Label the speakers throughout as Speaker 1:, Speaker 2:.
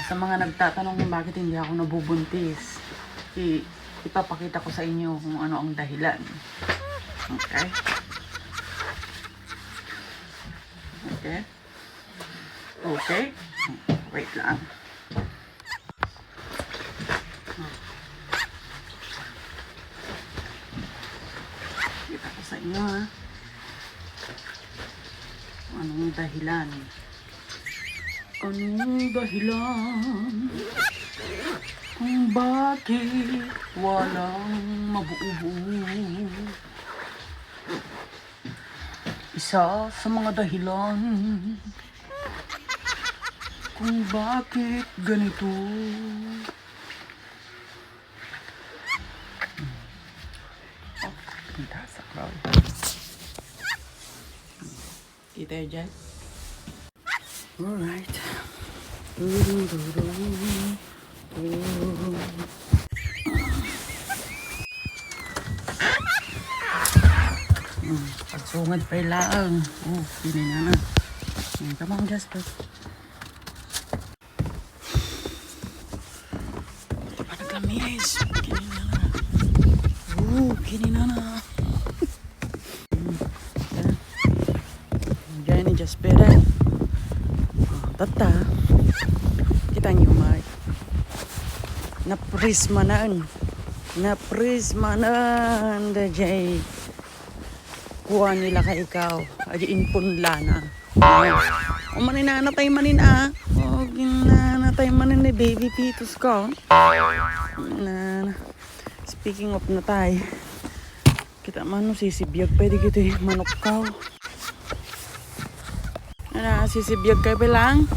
Speaker 1: Sa mga nagtatanong kung bakit hindi ako nabubuntis, ipapakita ko sa inyo kung ano ang dahilan. Okay? Okay? Okay? Wait lang. Kita ko sa inyo ha. Anong dahilan? Anong dahilan kung bakit walang mabuo? Isa sa mga dahilan kung bakit ganito. Punta sa crowd. Kita yun dyan? Alright. Pagsungad pa lang. Oh, pinina na. Come on, Jasper. Ito pa naglamis. Kinina na. Oh, kinina na. Diyan ni Jasper. Tata. Kita niyo may. Naprismanan. Naprismanan. Dajay. Kuha nila ka ikaw. Adi inpunla na. O maninanatay manin ah. O ginanatay manin ni baby pitos ko. Speaking of natay. Kita man no sisibiyag. Pwede kita manok ka. Ano, sisibiyag ka pa lang?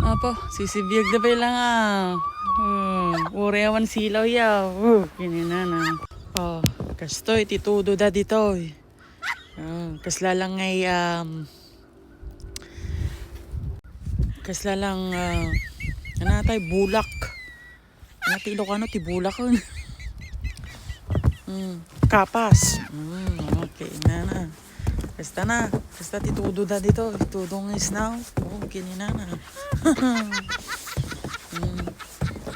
Speaker 1: Apo, sisibiyag na pa lang ah. Ureawan silaw yaw. Kinina na. Oh, kastoy, titudo da dito. Kasla lang ay kasla lang anatay bulak. Anatay Ilocano ti bulak ko. Kapas. Okay na. Basta titudo da dito. Tutudong is now. Oh, kinina na.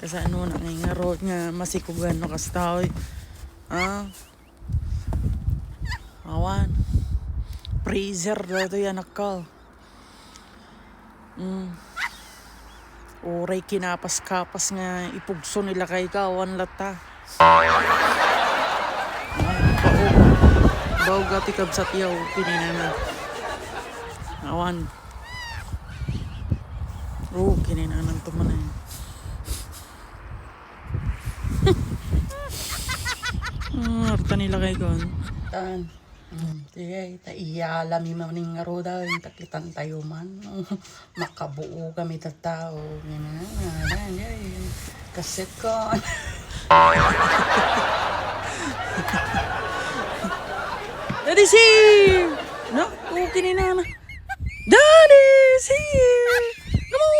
Speaker 1: Kasi ano na nga road nga masikugan no kastaw. Awan. Freezer dito yan ako. Oray kinapas-kapas nga ipugso nila kay kawan lata. Baw gati kabsat yaw pininana. Awan. Oh, kininanan to man eh. Arta nila kay kon. Tan. Sige, taiyala mi maning nga roda, yung takitan tayo man. Makabuo kami tatao. Kaset ko. Daddy's here! No? Okay ni Nana. Daddy's here! Come on!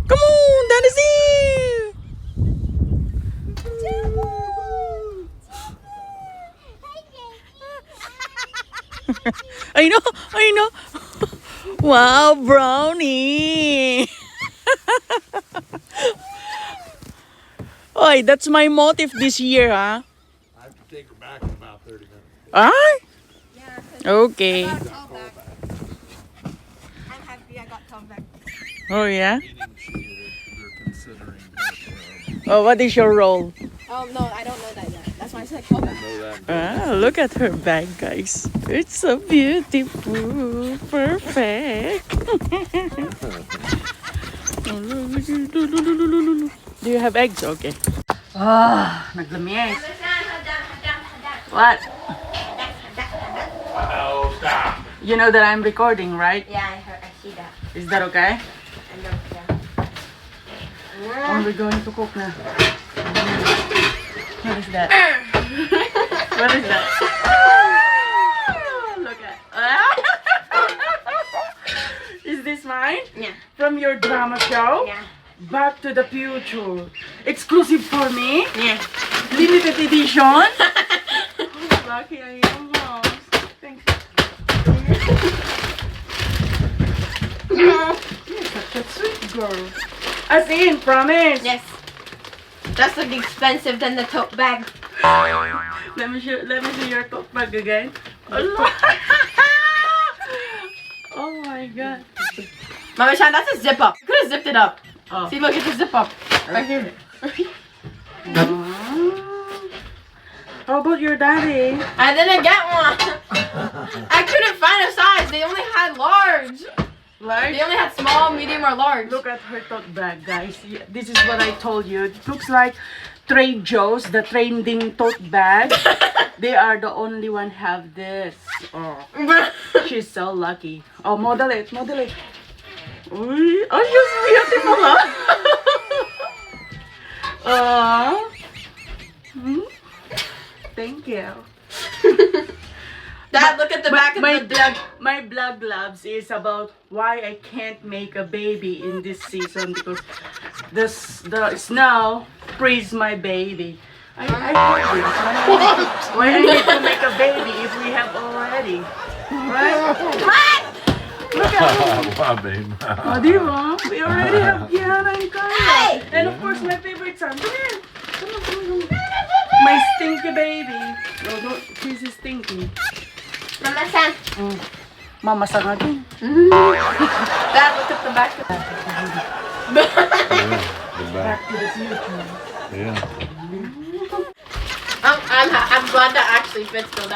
Speaker 1: Come on! Daddy's here! I know. Wow, brownie. Oy, that's my motive this year, huh?
Speaker 2: I have to take her back in about 30 minutes.
Speaker 1: Ah?
Speaker 3: Yeah.
Speaker 1: Okay.
Speaker 3: I got Tom back. I'm happy I got Tom back.
Speaker 1: Oh, yeah?
Speaker 2: They're considering her.
Speaker 1: Oh, what is your role?
Speaker 3: No, I don't know that yet. That's why I said Tom back.
Speaker 1: Look at her bag, guys. It's so beautiful. Perfect. Do you have eggs? Okay. Naglamies. What?
Speaker 2: Oh, stop.
Speaker 1: You know that I'm recording, right?
Speaker 3: Yeah, I see that.
Speaker 1: Is that okay?
Speaker 3: I know, yeah.
Speaker 1: Are we going to cook now? What is that? What is that? Look at. Is this mine?
Speaker 3: Yeah.
Speaker 1: From your drama show?
Speaker 3: Yeah.
Speaker 1: Back to the Future. Exclusive for me?
Speaker 3: Yeah.
Speaker 1: Limited edition? Lucky I am, Moms. Thank you. You're such a girl. As in, promise.
Speaker 3: Yes. That's like expensive than the tote bag.
Speaker 1: Let me see your tote bag again. Allah. Oh my god.
Speaker 3: Mama Shan, that's a zip up. You could have zipped it up.
Speaker 1: Oh.
Speaker 3: See, look at the zip up. Right here.
Speaker 1: How about your daddy?
Speaker 3: I didn't get one. I couldn't find a size. They only had large.
Speaker 1: Large?
Speaker 3: They only had small, medium, or large.
Speaker 1: Look at her tote bag, guys. Yeah, this is what I told you. It looks like Trader Joe's, the trending tote bag. They are the only one have this. Oh, she's so lucky. Oh, model it, model it. Uy, oh, she's beautiful, huh? Thank you.
Speaker 3: Dad, look at the back of
Speaker 1: My blog labs is about why I can't make a baby in this season because the snow freeze my baby. I hate this. Why I need to make a baby if we have already? Right? Look at it.
Speaker 2: Wow, babe.
Speaker 1: Oh, di ba? We already have Kiana and Kaya. And of course, my favorite son. Come here. Come on, come on, come on. My stinky baby. Oh, no, she's stinky.
Speaker 3: Mama Shan.
Speaker 1: Mama sa nga din.
Speaker 3: Dad, look at the back of
Speaker 2: Yeah, the back.
Speaker 1: Back to the future.
Speaker 2: Yeah.
Speaker 3: I'm glad that actually fits though. That